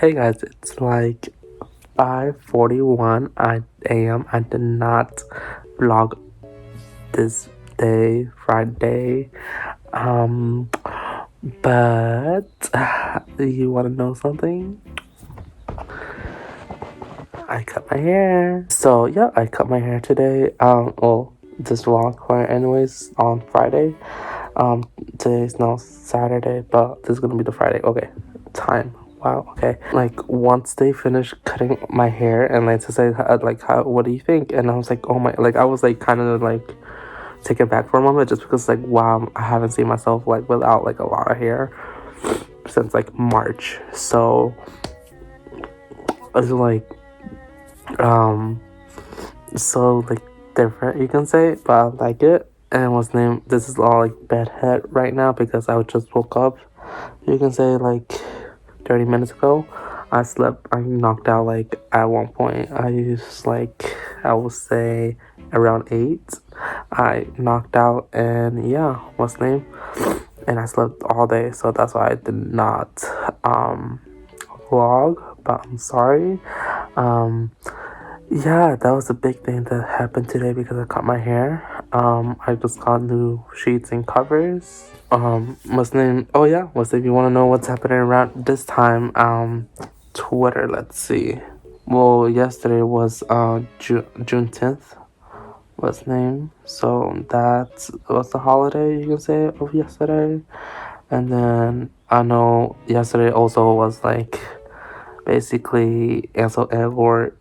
Hey guys, it's like 5:41 a.m. I did not vlog this day, Friday. Um, but you want to know something? I cut my hair. So yeah, I cut my hair today. This vlog for anyways on Friday. Um, Today's now Saturday, but this is gonna be the Friday. Okay, time. Wow. Okay. Like once they finished cutting my hair, and like to say like how what do you think? And I was like, oh my, like I was like kind of like taken back for a moment just because like wow, I haven't seen myself like without like a lot of hair since like March. So it's like um so like different you can say, but I like it. And what's name? This is all like bedhead right now because I just woke up. You can say like 30 minutes ago. I knocked out like at one point. I used like I would say around 8. I knocked out and yeah, what's name? And I slept all day, so that's why I did not vlog. But I'm sorry. Um, yeah, that was a big thing that happened today because I cut my hair. I just got new sheets and covers. What's name? Oh yeah, what's if you want to know what's happening around this time? Twitter. Let's see. Well, yesterday was June 10th. What's name? So that was the holiday you can say of yesterday. And then I know yesterday also was like basically Ansel Elgort,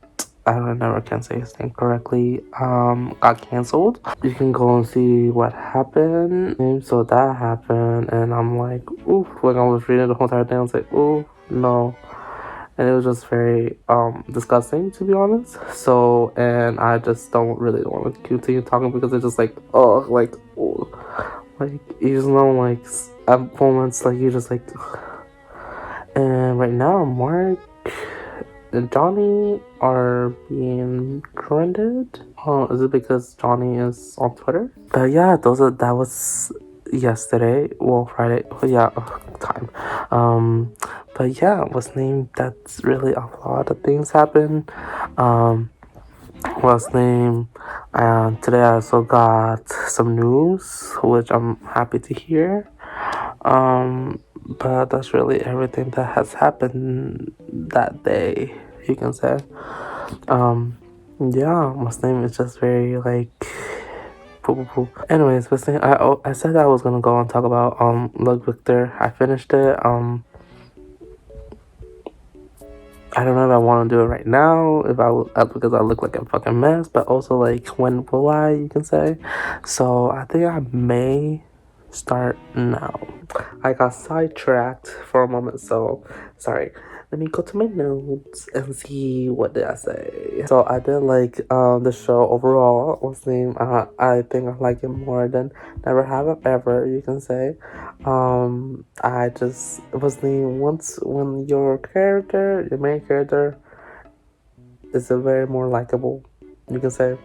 I don't know, I can't say his name correctly, got canceled. You can go and see what happened. And so that happened, and I'm like, oof, like I was reading the whole entire thing. I was like, oof, no. And it was just very disgusting to be honest. So, and I just don't really want to continue talking because it's just like, oh, like, oh, like you just know, like at moments, like you just like. And right now, Mark and Johnny are being trended. Oh, is it because Johnny is on Twitter? But yeah, that was yesterday. Well, Friday. Oh, yeah, time. But yeah, what's name? That's really a lot of things happen. Um, what's name? And today I also got some news, which I'm happy to hear. But that's really everything that has happened that day, you can say. Yeah, my name is just very like. Poo, poo, poo. Anyways, what's name? I said I was gonna go and talk about Look Victor. I finished it. I don't know if I want to do it right now, if because I look like a fucking mess, but also like when will I? You can say. So I think I may start now. I got sidetracked for a moment, so sorry. Let me go to my notes and see what did I say. So I did like the show overall. What's the name? I think I like it more than Never Have I Ever. You can say. I just was the once when your main character, is a very more likable. You can say.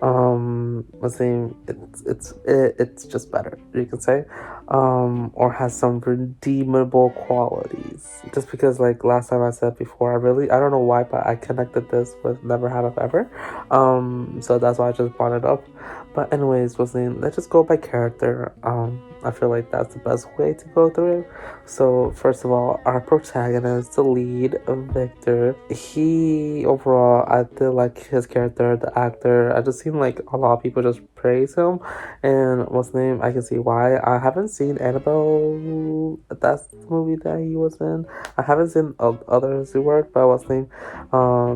I think it's just better, you can say, or has some redeemable qualities. Just because like last time I said before, I don't know why, but I connected this with Never Have I Ever, so that's why I just brought it up. But anyways, let's just go by character. I feel like that's the best way to go through it. So first of all, our protagonist, the lead, Victor, he overall, I did like his character, the actor. I just seen like a lot of people just praise him, and what's the name? I can see why. I haven't seen Annabelle. That's the movie that he was in. I haven't seen others who work, but what's the name?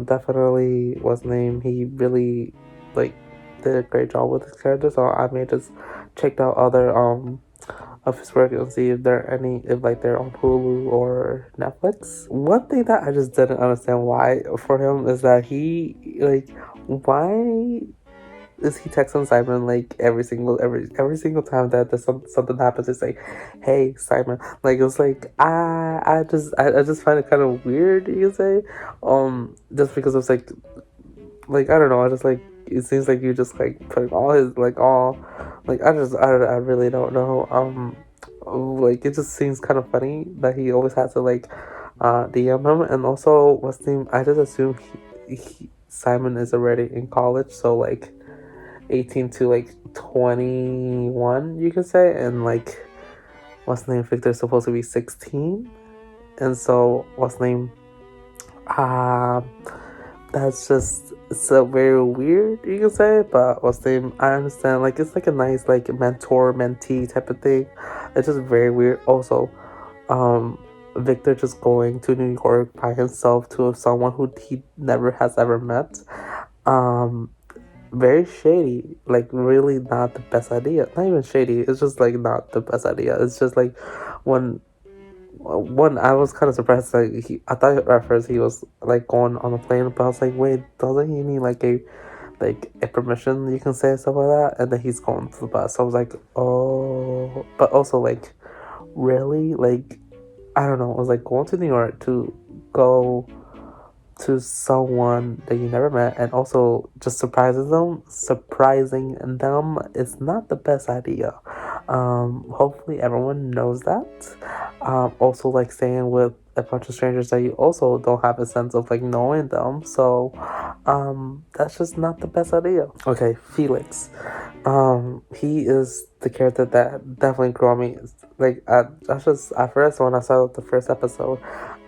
Definitely what's the name? He really like did a great job with his character. So I may just check out other of his work and see if like they're on Hulu or Netflix. One thing that I just didn't understand why for him is that he like why is he texting Simon like every single time that something happens? It's like, hey Simon, like it was like I just find it kind of weird. You say, just because it's like I don't know. I just like it seems like you just like putting all his like all like I really don't know. Like it just seems kind of funny that he always has to like DM him. And also, what's the name? I just assume Simon is already in college, so like 18 to like 21, you could say, and like what's the name? Victor's supposed to be 16, and so what's the name? Um, that's just so very weird, you can say. But what's the name? I understand. Like it's like a nice like mentor mentee type of thing. It's just very weird. Also, um, Victor just going to New York by himself to someone who he never has ever met. Um, Very shady. Like really not the best idea. Not even shady. It's just like not the best idea. It's just like when one I was kind of surprised. Like I thought at first he was like going on a plane, but I was like, wait, doesn't he need like a permission? You can say stuff like that, and then he's going to the bus. So I was like, oh, but also like really like I don't know. I was like going to New York to go to someone that you never met, and also just surprising them is not the best idea. Hopefully everyone knows that. Also like staying with a bunch of strangers that you also don't have a sense of like knowing them, so that's just not the best idea. Okay, Felix. He is the character that definitely grew on me. Like I just at first when I saw the first episode,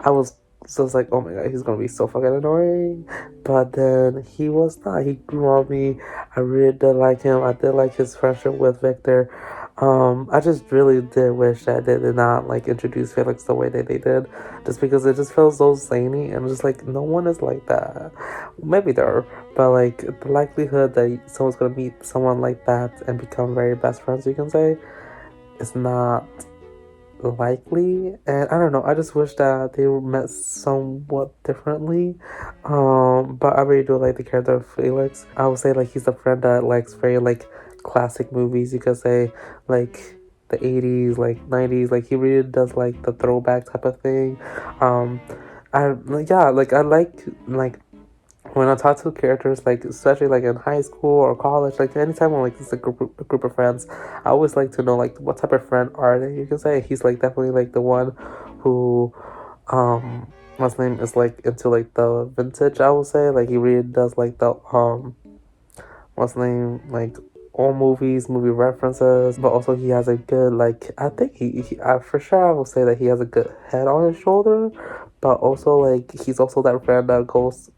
I was just like, oh my god, he's gonna be so fucking annoying. But then he was not. He grew on me. I really did like him. I did like his friendship with Victor. I just really did wish that they did not like introduce Felix the way that they did, just because it just feels so zany and just like no one is like that. Maybe there are, but like the likelihood that someone's gonna meet someone like that and become very best friends, you can say, is not likely. And I don't know, I just wish that they were met somewhat differently. But I really do like the character of Felix. I would say like he's a friend that likes very like classic movies, you could say, like the 80s, like 90s. Like he really does like the throwback type of thing. um yeah, like I like when I talk to characters, like especially like in high school or college, like anytime when like it's a group of friends, I always like to know like what type of friend are they. You can say he's like definitely like the one who, what's name is like into like the vintage. I would say like he really does like the what's name like all movies, movie references, but also he has a good like I think for sure I will say that he has a good head on his shoulder, but also like he's also that friend that goes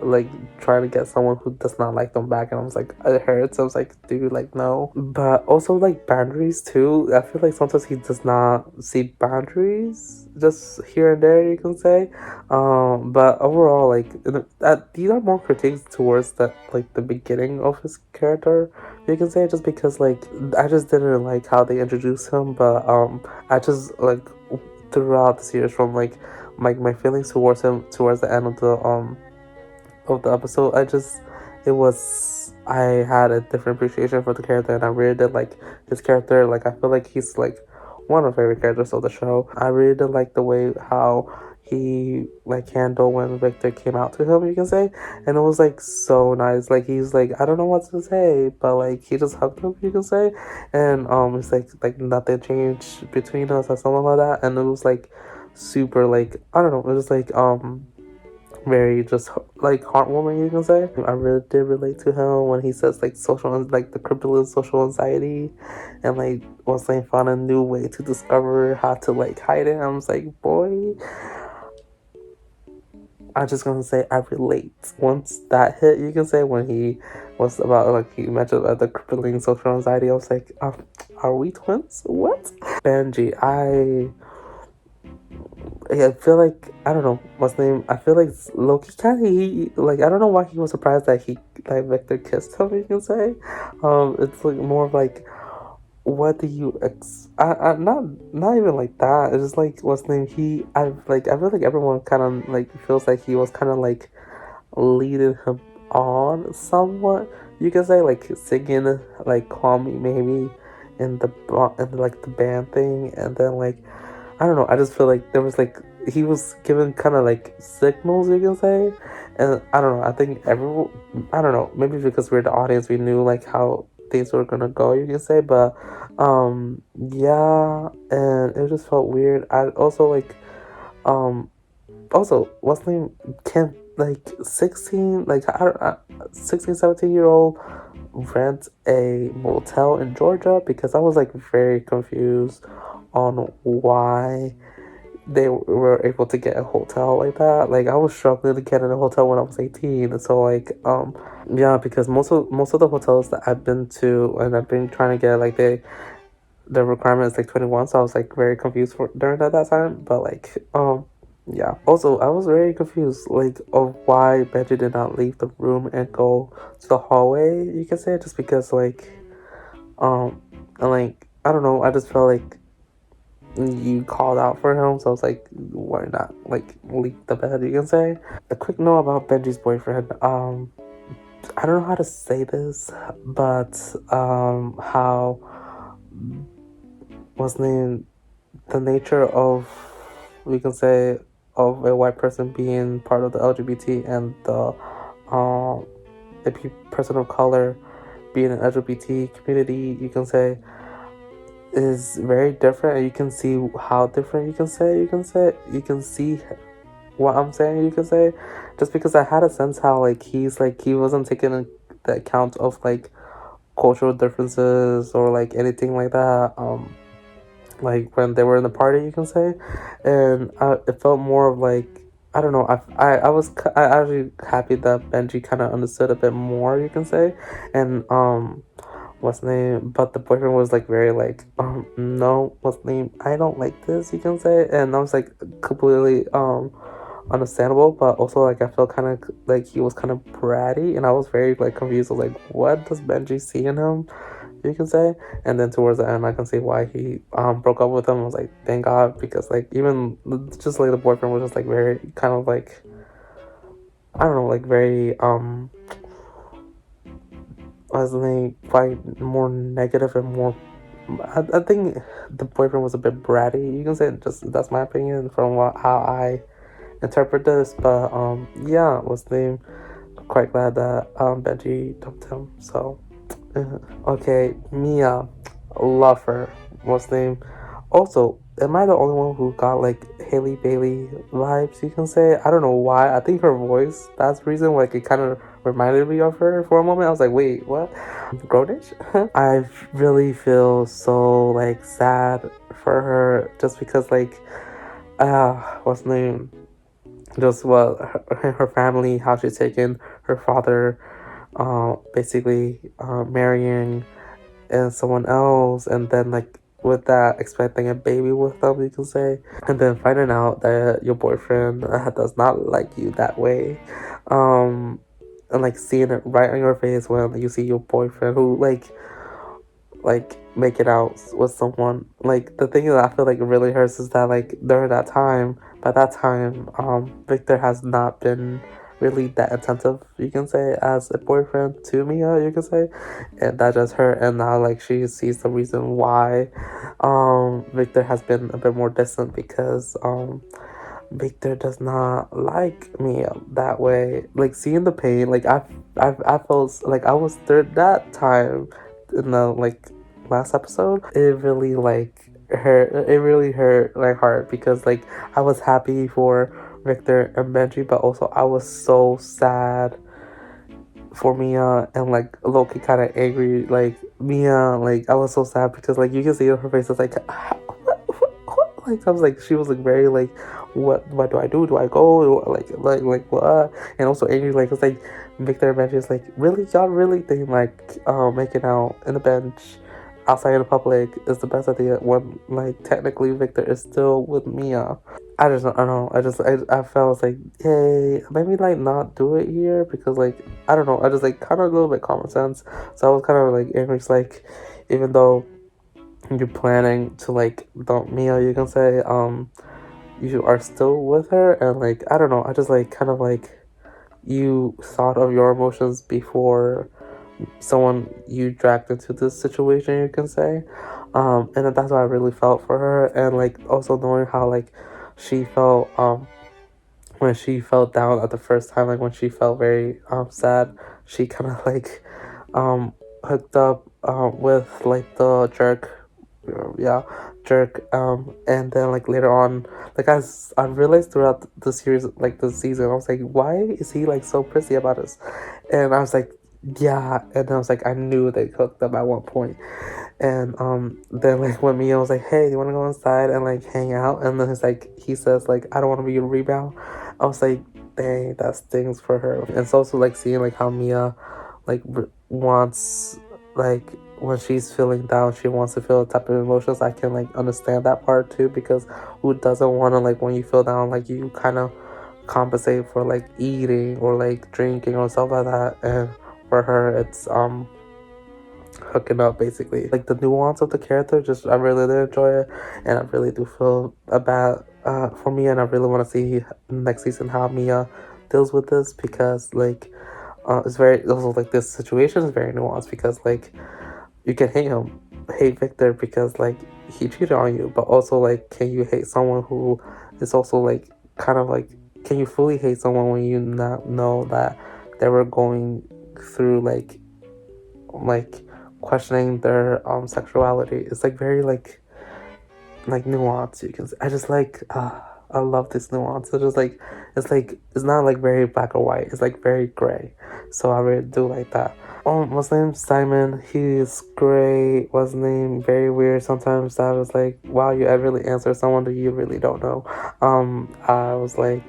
like trying to get someone who does not like them back, and I was like it hurts. I was like, dude, like no. But also like boundaries too. I feel like sometimes he does not see boundaries just here and there, you can say. But overall like these are more critiques towards the beginning of his character, you can say, just because like I just didn't like how they introduced him. But I just like throughout the series from like my feelings towards him towards the end of the episode, it was I had a different appreciation for the character, and I really did like his character. Like I feel like he's like one of my favorite characters of the show. I really did like the way how he like handled when Victor came out to him, you can say, and it was like so nice. Like he's like I don't know what to say, but like he just hugged him, you can say, and it's like nothing changed between us or something like that, and it was like super like I don't know, it was like very just like heartwarming, you can say. I really did relate to him when he says like like the kryptonite social anxiety, and like was like found a new way to discover how to like hide it. I was like, boy, I'm just gonna say I relate. Once that hit, you can say, when he was about like he mentioned about the crippling social anxiety, I was like, are we twins? What? Benji, I feel like I don't know what's the name. I feel like Loki kind of he like I don't know why he was surprised that he like Victor kissed him. You can say, it's like more of like what do you I not even like that. It's just like what's the name. I feel like everyone kind of like feels like he was kind of like leading him on somewhat. You can say like singing like "Call Me Maybe" in like the band thing, and then like I don't know. I just feel like there was like he was given kind of like signals, you can say, and I don't know. I think everyone, I don't know. Maybe because we're the audience, we knew like how things were gonna go, you can say. But yeah, and it just felt weird. I also like Um, also, what's the name? Can like 16, like I don't, 16, 17-year-old rent a motel in Georgia? Because I was like very confused on why they were able to get a hotel like that. Like I was struggling to get in a hotel when I was 18, and so like yeah, because most of the hotels that I've been to and I've been trying to get, like the requirement is like 21, so I was like very confused for during that time. But like yeah. Also, I was very confused like of why Benji did not leave the room and go to the hallway. You can say, just because like and like I don't know. I just felt like you called out for him, so I was like, why not like leave the bed? You can say. A quick note about Benji's boyfriend. I don't know how to say this, but how was the nature of, we can say, of a white person being part of the LGBT and the person of color being an LGBT community, you can say, is very different, and you can see how different you can see what I'm saying, you can say, just because I had a sense how like he wasn't taking the account of like cultural differences or like anything like that. Like when they were in the party, you can say, and it felt more of like, I don't know. I actually happy that Benji kind of understood a bit more, you can say, and what's the name? But the boyfriend was like very like no, what's the name? I don't like this, you can say, and I was like completely understandable, but also like I felt kind of like he was kind of bratty, and I was very like confused. I was like, what does Benji see in him? You can say, and then towards the end, I can see why he broke up with him. I was like, thank God, because like even just like the boyfriend was just like very kind of like, I don't know, like very was like quite more negative and more. I think the boyfriend was a bit bratty. You can say, just that's my opinion from how I interpret this, but yeah, was the quite glad that Benji dumped him. So okay, Mia, love her. What's the name? Also, am I the only one who got like Haley Bailey vibes? You can say, I don't know why. I think her voice. That's the reason. Like it kind of reminded me of her for a moment. I was like, wait, what? Grownish? I really feel so like sad for her, just because like what's the name? Just what her family, how she's taken her father, basically marrying and someone else, and then like with that expecting a baby with them, you can say, and then finding out that your boyfriend does not like you that way, and like seeing it right on your face when you see your boyfriend who like make it out with someone. Like the thing that I feel like really hurts is that like during that time, by that time, Victor has not been really that attentive, you can say, as a boyfriend to Mia, you can say, and that just hurt. And now like she sees the reason why Victor has been a bit more distant, because Victor does not like me that way. Like seeing the pain, like I felt like I was there that time in the like last episode. It really like hurt. It really hurt my heart, because like I was happy for Victor and Benji, but also I was so sad for Mia, and like Loki kind of angry. Like Mia, like I was so sad because like you can see her face. It's like like I was like, she was like very like, what do I do? Do I go? Like what? And also angry, like it's like Victor and Benji is like, really, y'all really think like making out in the bench outside in the public is the best idea when like technically Victor is still with Mia. I don't know. I felt like, hey, maybe like not do it here, because like I don't know. I just like kind of a little bit common sense. So I was kind of like angry. It's like, even though you're planning to like dump Mia, you can say, you are still with her, and like I don't know. I just like kind of like, you thought of your emotions before someone you dragged into this situation, you can say, and that's what I really felt for her. And like also knowing how like she felt when she felt down at the first time, like when she felt very sad, she kind of like hooked up with like the jerk, yeah, jerk. And then like later on, like I realized throughout the series, like the season, I was like, why is he like so prissy about us? And I was like, yeah. And I was like, I knew they hooked up at one point. And then like when Mia was like, hey, you want to go inside and like hang out? And then it's like he says like, I don't want to be a rebound. I was like, dang, that stings for her. And it's also like seeing like how Mia like wants like when she's feeling down, she wants to feel a type of emotions. I can like understand that part too, because who doesn't want to, like, when you feel down, like you kind of compensate for like eating or like drinking or stuff like that. And for her, it's hooking up basically. Like the nuance of the character, just I really did enjoy it, and I really do feel bad for Mia, and I really want to see next season how Mia deals with this, because like it's very also like this situation is very nuanced, because like you can hate Victor because like he cheated on you, but also like can you hate someone who is also like kind of like, can you fully hate someone when you not know that they were going through like questioning their sexuality? It's like very like nuance. You can I just like I love this nuance. It's not like very black or white. It's like very gray. So I really do like that. What's his name? Simon. He's great. What's his name? Very weird. Sometimes I was like, wow, you really answer someone that you really don't know. I was like,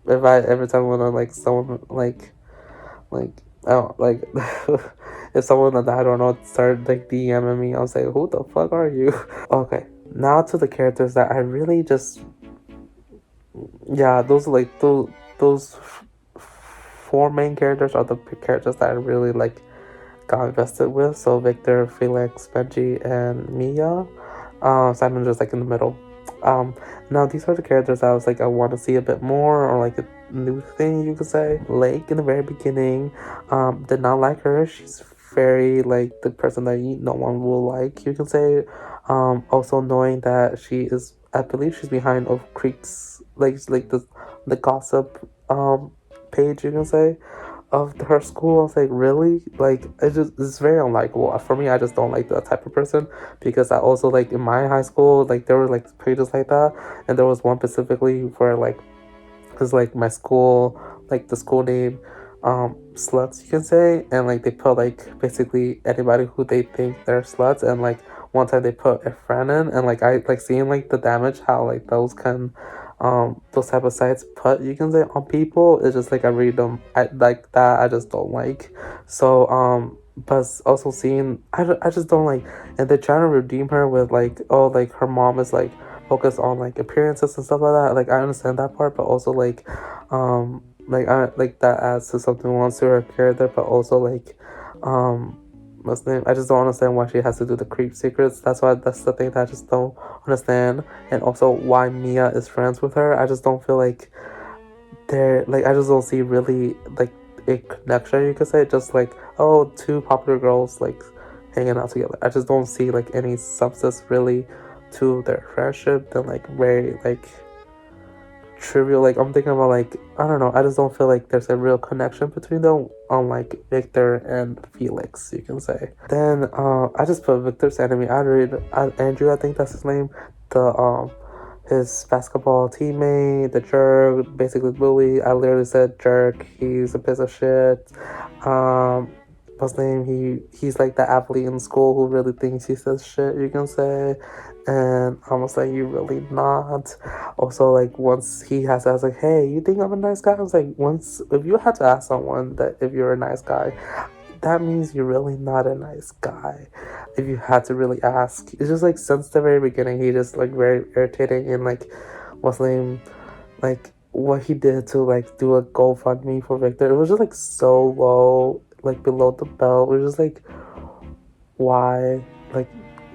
if I every time when I like someone like I don't like if someone that I don't know started like DMing me, I'll say, who the fuck are you? Okay, now to the characters that I really just, yeah, those like those four main characters are the characters that I really like got invested with. So Victor, Felix, Benji, and Mia. Simon just like in the middle. Now these are the characters I was like, I want to see a bit more, or like a new thing you could say. Lake in the very beginning, did not like her. She's very like the person that no one will like, you can say. Also knowing that she is, I believe she's behind of Creek's like the gossip page, you can say, of her school. I was like, really? Like, it's very unlikable. For me, I just don't like that type of person, because I also like in my high school, like there were like pages like that, and there was one specifically where like, cause like my school, like the school name, sluts, you can say, and like they put like basically anybody who they think they're sluts, and like one time they put a friend in, and like I like seeing like the damage how like those type of sites put, you can say, on people. It's just like I read them, I like that, I just don't like. So but also seeing, I just don't like, and they're trying to redeem her with like, oh, like her mom is like focused on like appearances and stuff like that. Like I understand that part, but also like I like that adds to something once to her character, but also like um what's the name? I just don't understand why she has to do the creep secrets. That's the thing that I just don't understand. And also why Mia is friends with her. I just don't feel like they're like, I just don't see really like a connection, you could say. Just like, oh, two popular girls like hanging out together. I just don't see like any substance really to their friendship. Then like very like trivial. Like I'm thinking about like, I don't know. I just don't feel like there's a real connection between them. Unlike Victor and Felix, you can say. Then I just put Victor's enemy. Andrew. I think that's his name. The his basketball teammate, the jerk, basically bully. I literally said jerk. He's a piece of shit. What's his name? He's like the athlete in school who really thinks he says shit, you can say. And I was like, you really not. Also, like once he has asked like, hey, you think I'm a nice guy? I was like, once if you had to ask someone that if you're a nice guy, that means you're really not a nice guy. If you had to really ask, it's just like since the very beginning, he just like very irritating, and like what's his name, like what he did to like do a GoFundMe for Victor, it was just like so low, like below the belt. It was just like, why, like,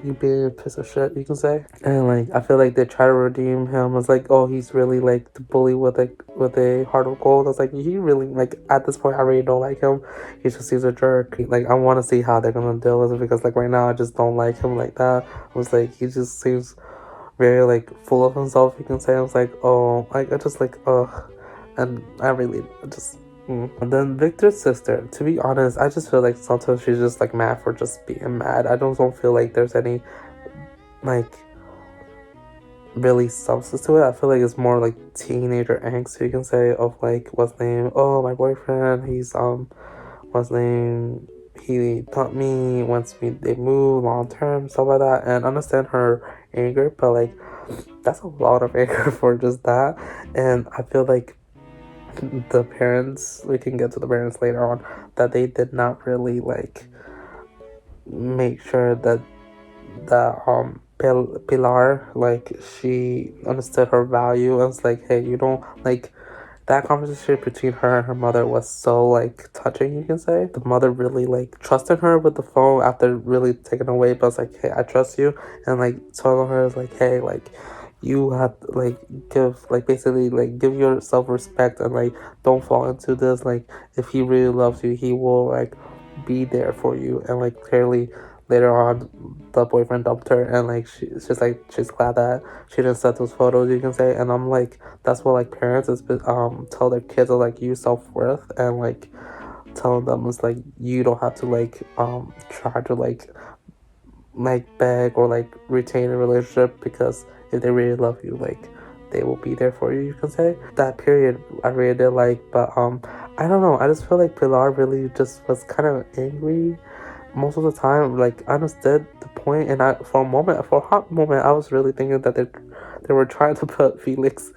you being a piece of shit, you can say. And like I feel like they try to redeem him as like, oh, he's really like the bully with a heart of gold. I was like, he really, like at this point I really don't like him. He's a jerk. Like I want to see how they're gonna deal with it, because like right now I just don't like him like that. I was like, he just seems very like full of himself, you can say. I was like, oh, like I just like ugh, and I really just. And then Victor's sister, to be honest, I just feel like sometimes she's just like mad for just being mad. I don't feel like there's any like really substance to it. I feel like it's more like teenager angst, you can say, of like what's name. Oh, my boyfriend. He's what's name. He dumped me once they move long term, stuff like that. And understand her anger, but like that's a lot of anger for just that. And I feel like the parents, we can get to the parents later on, that they did not really like make sure that Pilar, like, she understood her value and was like, hey, you don't like that conversation between her and her mother was so like touching, you can say. The mother really like trusted her with the phone after really taken away, but it's like, hey, I trust you, and like telling her is like, hey, like you have to like give like basically like give yourself respect and like don't fall into this. Like if he really loves you, he will like be there for you. And like clearly later on the boyfriend dumped her, and like she's like she's glad that she didn't set those photos, you can say. And I'm like, that's what like parents is tell their kids are like, you self-worth, and like telling them is like you don't have to like try to like beg or like retain a relationship, because if they really love you, like they will be there for you, you can say. That period I really did like, but I don't know, I just feel like Pilar really just was kind of angry most of the time. Like I understood the point, and I for a hot moment I was really thinking that they were trying to put Felix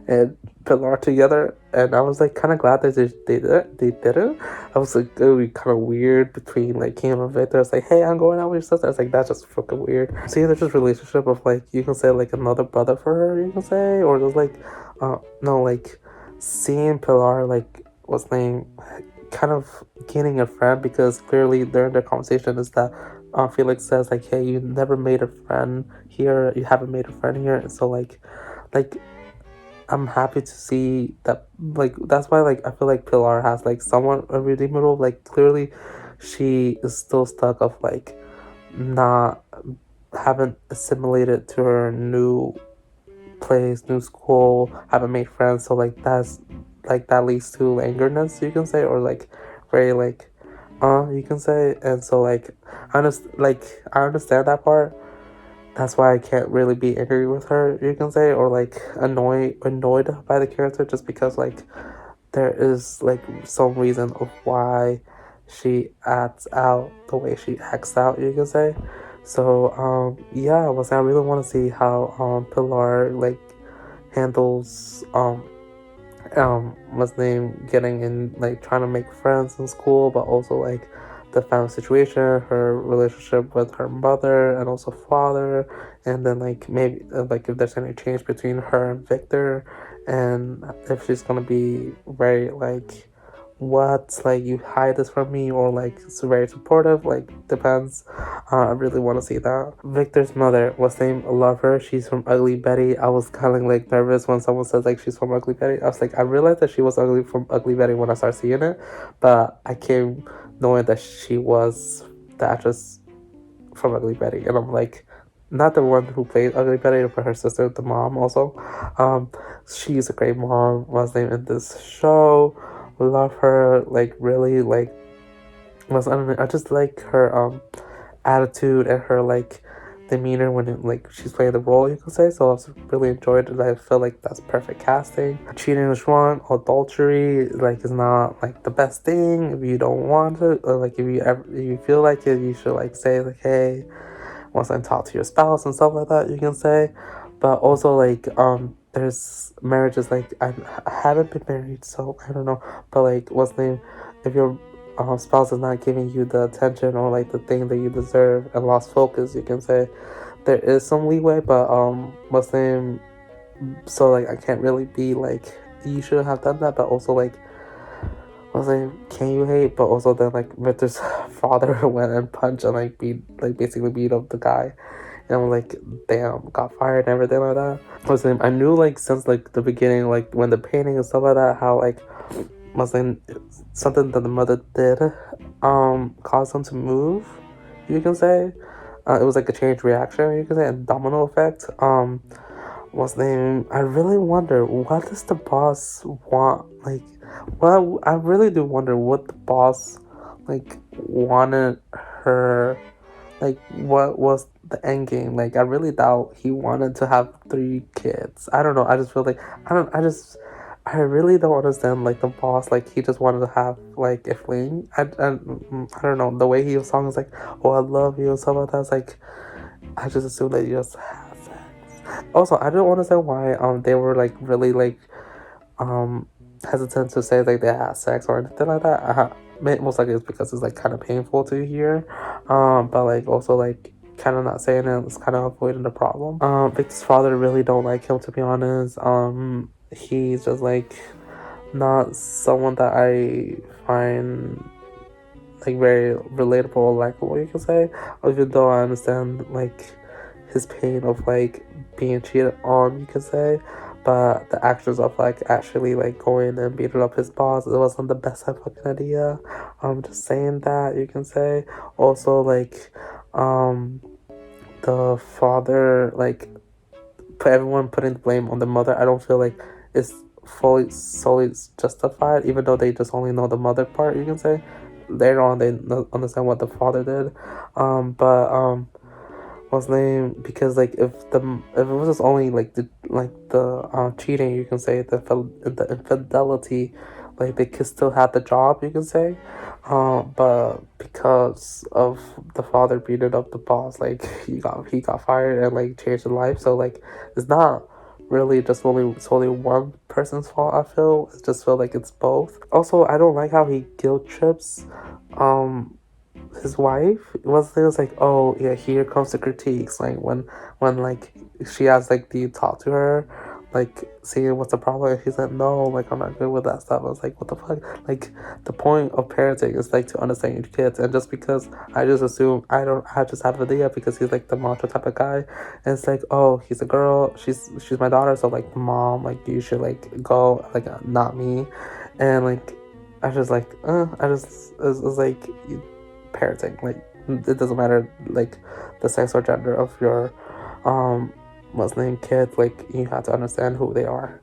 and Pilar together, and I was like kind of glad that they didn't. I was like, it would be kind of weird between like Kim and Victor. It's like, hey, I'm going out with your sister. It's like, that's just fucking weird. See, there's this relationship of like, you can say like another brother for her, you can say, or just like no, like seeing Pilar like what's name kind of gaining a friend, because clearly during their conversation is that Felix says like, hey, you never made a friend here, you haven't made a friend here. And so like I'm happy to see that. Like that's why like I feel like Pilar has like somewhat a redeemable. Like clearly she is still stuck of like not haven't assimilated to her new place, new school, haven't made friends. So like that's like that leads to angerness, you can say, or like very like you can say. And so like I understand that part. That's why I can't really be angry with her, you can say, or like annoyed by the character, just because like there is like some reason of why she acts out the way she acts out, you can say. So yeah, I really want to see how Pilar like handles what's name getting in, like trying to make friends in school, but also like the family situation, her relationship with her mother and also father, and then like maybe like if there's any change between her and Victor, and if she's gonna be very like, what, like you hide this from me, or like it's very supportive, like depends. I really want to see that. Victor's mother, what's name, I love her. She's from Ugly Betty. I was kind of like nervous when someone says like she's from Ugly Betty. I was like, I realized that she was ugly from Ugly Betty when I started seeing it, but I came knowing that she was the actress from Ugly Betty. And I'm like, not the one who played Ugly Betty, but her sister, the mom also. um she's a great mom, what's name, in this show. Love her, like really like was, I don't know, I just like her attitude and her like demeanor when like she's playing the role, you could say. So I was really enjoyed it. I feel like that's perfect casting. Cheating is wrong. Adultery like is not like the best thing. If you don't want it, or like if you feel like it, you should like say like, hey, once I talk to your spouse and stuff like that, you can say. But also like there's marriages like I haven't been married, so I don't know. But like what's the name, if your spouse is not giving you the attention or like the thing that you deserve and lost focus, you can say there is some leeway. But what's the name, so like I can't really be like you shouldn't have done that. But also like I was like, can you hate? But also then like Victor's father went and punched and like basically beat up the guy. And I'm like, damn, got fired and everything like that. Listen, I knew like since like the beginning, like when the painting and stuff like that, how like Muslim something that the mother did caused them to move, you can say. It was like a chain reaction, you can say, a domino effect. What's the name? I really wonder, what does the boss want? Like, well, I really do wonder what the boss like wanted her. Like, what was the end game. Like I really doubt he wanted to have 3 kids. I don't know. I just feel like I don't. I really don't understand like the boss. Like he just wanted to have like a fling. I don't know the way he was song is like, oh I love you and stuff like that. It's like I just assume that you just have sex. Also, I don't understand why they were like really like um hesitant to say like they had sex or anything like that. Most likely it's because it's like kind of painful to hear, but like also like kind of not saying it, it's kind of avoiding the problem. Victor's father really don't like him, to be honest. He's just like not someone that I find like very relatable or likable, you can say. Even though I understand like his pain of like being cheated on, you can say. But the actions of like actually like going and beating up his boss, it wasn't the best fucking idea. Just saying that, you can say. Also like the father like put everyone putting the blame on the mother. I don't feel like it's fully solely justified, even though they just only know the mother part, you can say. Later on they understand what the father did. But what's the name, because like if it was just only like the cheating, you can say, the infidelity, like they could still have the job, you can say. But because of the father beating up the boss, like he got fired and like changed his life. So like it's not really just only solely one person's fault. I feel it just feel like it's both. Also, I don't like how he guilt trips um his wife. It was like, oh yeah, here comes the critiques, like when like she asked like, do you talk to her, like seeing what's the problem, and he's like, no, like I'm not good with that stuff. I was like, what the fuck? Like the point of parenting is like to understand your kids, and just because I just assume I just have an idea because he's like the macho type of guy, and it's like, oh, he's a girl, she's my daughter, so like mom, like you should like go, like not me. And like I just like I just it's like parenting. Like it doesn't matter like the sex or gender of your Muslim kid. Like you have to understand who they are.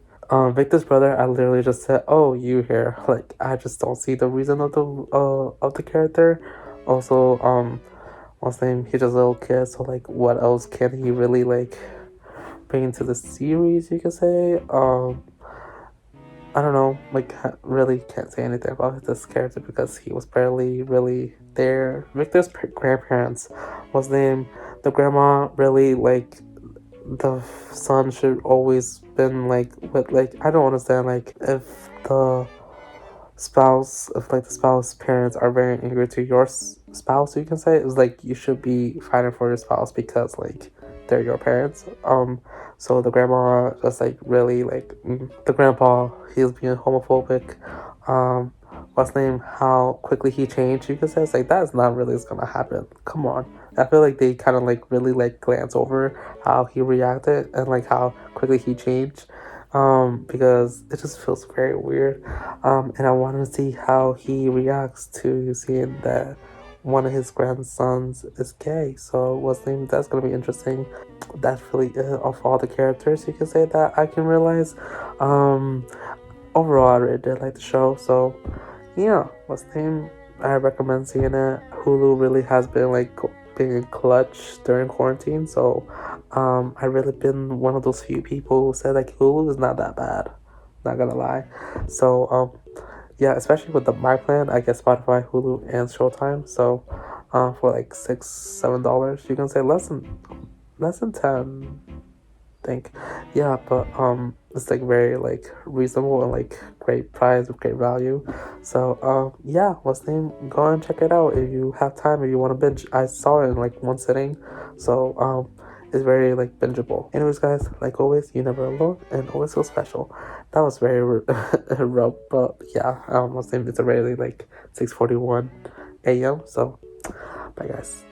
Victor's brother, I literally just said, "Oh, you here?" Like I just don't see the reason of the character. Also, what's name? He's just a little kid, so like, what else can he really like bring to the series? You could say. I don't know, like, really can't say anything about this character because he was barely really there. Victor's grandparents was named the grandma really like the son should always been like with like I don't understand like if the spouse parents are very angry to your spouse, you can say it's like you should be fighting for your spouse because like they're your parents. So the grandma just like really like the grandpa, he's being homophobic. um what's name, how quickly he changed, you can say. It's like that's not really gonna happen, come on. I feel like they kind of like really like glance over how he reacted and like how quickly he changed, because it just feels very weird. And I want to see how he reacts to seeing that one of his grandsons is gay. So what's name? That's gonna be interesting. That's really it of all the characters, you can say, that I can realize. Um, Overall, I really did like the show. So yeah, what's name? I recommend seeing it. Hulu really has been like being clutch during quarantine. So I really been one of those few people who said like Hulu is not that bad. Not gonna lie. So yeah, especially with the my plan, I get Spotify, Hulu, and Showtime. So for like $6-7, you can say less than 10, think. Yeah, but it's like very like reasonable and like great price with great value. So yeah, what's the name? Go and check it out if you have time, if you want to binge. I saw it in like one sitting. So it's very like bingeable. Anyways guys, like always, you never alone and always so special. That was very rough, but yeah, what's the name? It's already like 6:41 a.m. So bye guys.